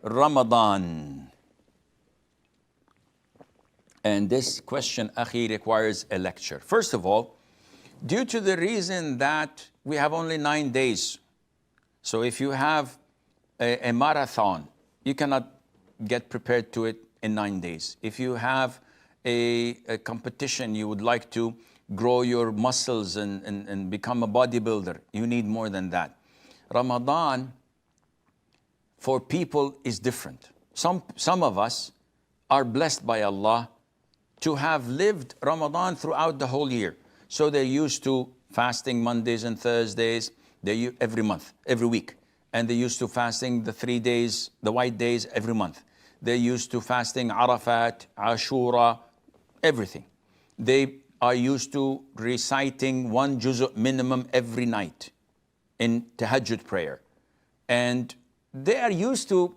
Ramadan? And this question, akhi, requires a lecture. First of all, due to the reason that we have only 9 days. So if you have a marathon, you cannot get prepared to it in 9 days. If you have a competition, you would like to grow your muscles and become a bodybuilder, you need more than that. Ramadan for people is different. Some of us are blessed by Allah to have lived Ramadan throughout the whole year. So they're used to fasting Mondays and Thursdays, every month, every week. And they're used to fasting the 3 days, the white days every month. They're used to fasting Arafat, Ashura, everything. They are used to reciting 1 juz' minimum every night in tahajjud prayer. And they are used to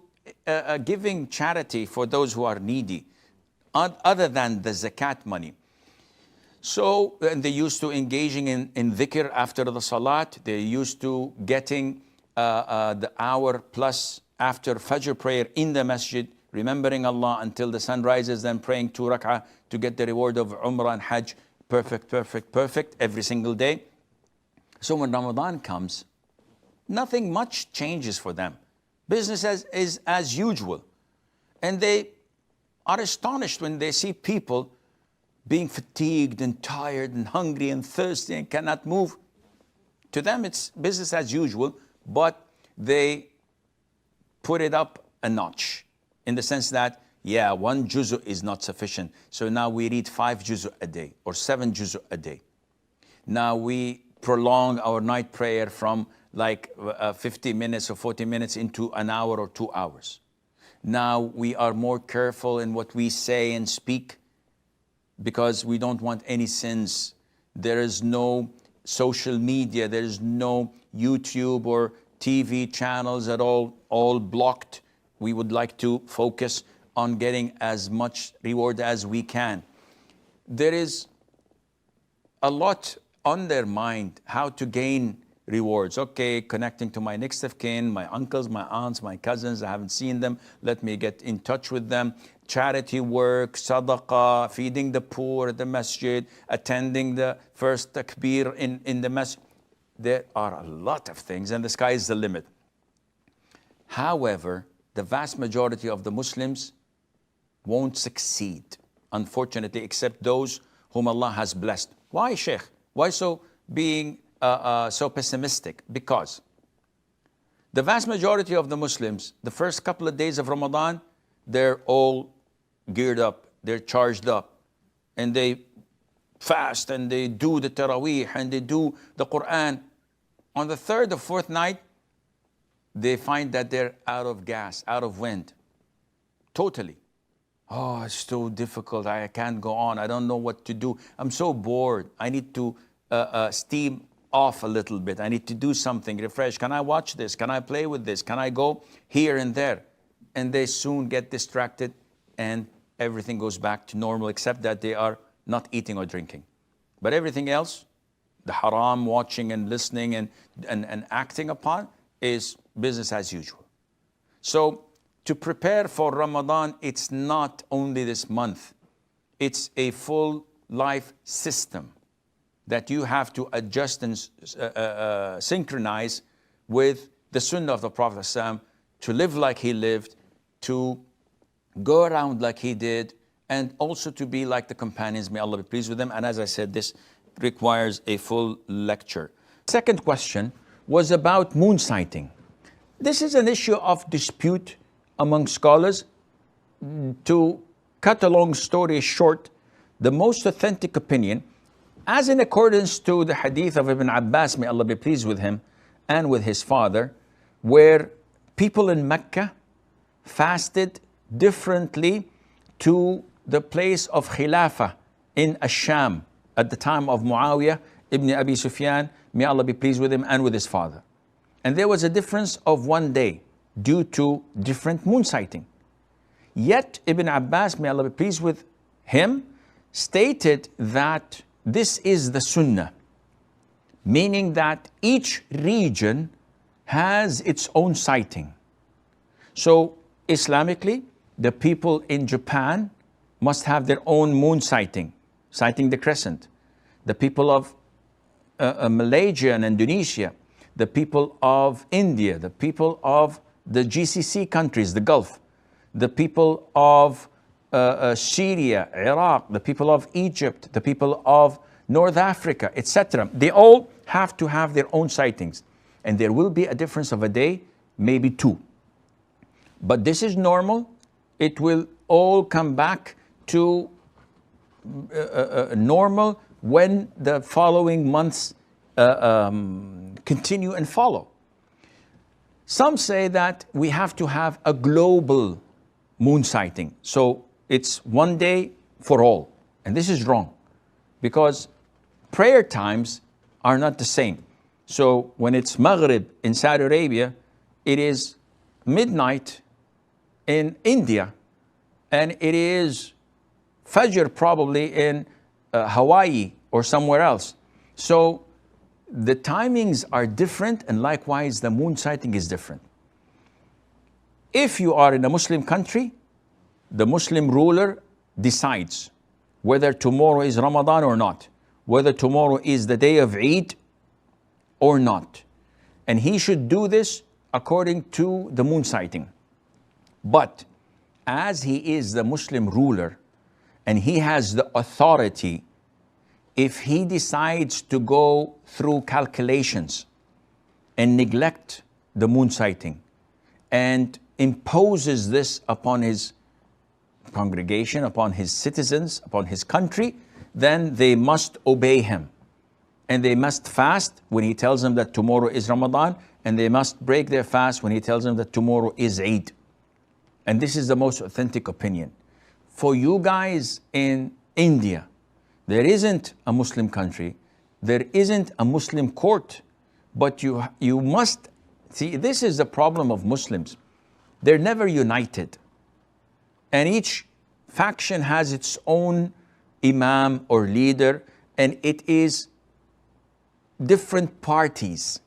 giving charity for those who are needy, other than the zakat money. So, and they're used to engaging in dhikr after the salat. They're used to getting the hour plus after Fajr prayer in the masjid, remembering Allah until the sun rises, then praying 2 rak'ah to get the reward of Umrah and Hajj. Perfect, perfect, perfect every single day. So when Ramadan comes, nothing much changes for them. Business is as usual. And they are astonished when they see people being fatigued and tired and hungry and thirsty and cannot move. To them, it's business as usual, but they put it up a notch in the sense that, yeah, 1 juz' is not sufficient. So now we read 5 juz' a day or 7 juz' a day. Now we prolong our night prayer from like 50 minutes or 40 minutes into an hour or 2 hours. Now we are more careful in what we say and speak because we don't want any sins. There is no social media, there is no YouTube or TV channels at all blocked. We would like to focus on getting as much reward as we can. There is a lot on their mind how to gain rewards. Okay, connecting to my next of kin, my uncles, my aunts, my cousins, I haven't seen them, let me get in touch with them. Charity work, sadaqah, feeding the poor at the masjid, attending the first takbir in the masjid. There are a lot of things and the sky is the limit. However, the vast majority of the Muslims won't succeed, unfortunately, except those whom Allah has blessed. Why, Sheikh? Why so being so pessimistic? Because the vast majority of the Muslims, the first couple of days of Ramadan, they're all geared up, they're charged up, and they fast and they do the Taraweeh and they do the Qur'an. On the third or fourth night, they find that they're out of gas, out of wind, totally. Oh, it's so difficult, I can't go on, I don't know what to do, I'm so bored, I need to steam off a little bit, I need to do something, refresh, can I watch this, can I play with this, can I go here and there? And they soon get distracted and everything goes back to normal except that they are not eating or drinking. But everything else, the haram, watching and listening and acting upon, is business as usual. So to prepare for Ramadan, it's not only this month, it's a full life system that you have to adjust and synchronize with the Sunnah of the Prophet ﷺ, to live like he lived, to go around like he did, and also to be like the companions, may Allah be pleased with them. And as I said, this requires a full lecture. Second question was about moon sighting. This is an issue of dispute among scholars. To cut a long story short, the most authentic opinion, as in accordance to the hadith of Ibn Abbas, may Allah be pleased with him, and with his father, where people in Mecca fasted differently to the place of Khilafah in Ash-Sham at the time of Muawiyah ibn Abi Sufyan, may Allah be pleased with him, and with his father. And there was a difference of 1 day due to different moon sighting. Yet Ibn Abbas, may Allah be pleased with him, stated that this is the Sunnah, meaning that each region has its own sighting. So Islamically, the people in Japan must have their own moon sighting the crescent. The people of Malaysia and Indonesia, the people of India, the people of the GCC countries, the Gulf, the people of Syria, Iraq, the people of Egypt, the people of North Africa, etc. They all have to have their own sightings. And there will be a difference of a day, maybe two. But this is normal. It will all come back to normal when the following months continue and follow. Some say that we have to have a global moon sighting. So it's one day for all. And this is wrong because prayer times are not the same. So when it's Maghrib in Saudi Arabia, it is midnight in India, and it is Fajr probably in Hawaii or somewhere else. So the timings are different, and likewise the moon sighting is different. If you are in a Muslim country, the Muslim ruler decides whether tomorrow is Ramadan or not, whether tomorrow is the day of Eid or not. And he should do this according to the moon sighting. But as he is the Muslim ruler and he has the authority, if he decides to go through calculations and neglect the moon sighting and imposes this upon his congregation, upon his citizens, upon his country, then they must obey him. And they must fast when he tells them that tomorrow is Ramadan, and they must break their fast when he tells them that tomorrow is Eid. And this is the most authentic opinion. For you guys in India, there isn't a Muslim country, there isn't a Muslim court, but you must, see, this is the problem of Muslims. They're never united. And each faction has its own imam or leader, and it is different parties.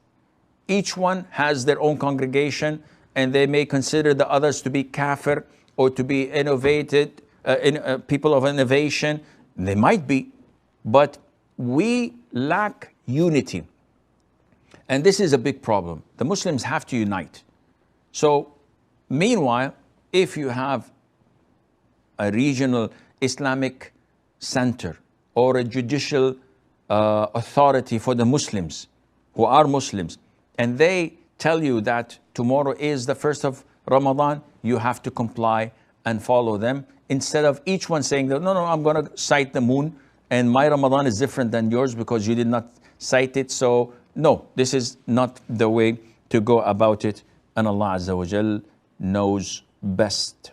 Each one has their own congregation, and they may consider the others to be kafir or to be innovated, people of innovation. They might be, but we lack unity. And this is a big problem. The Muslims have to unite. So, meanwhile, if you have a regional Islamic center or a judicial authority for the Muslims who are Muslims, and they tell you that tomorrow is the first of Ramadan, you have to comply and follow them, instead of each one saying that, no, I'm going to sight the moon and my Ramadan is different than yours because you did not sight it. So no, this is not the way to go about it, and Allah Azza wa Jal knows best.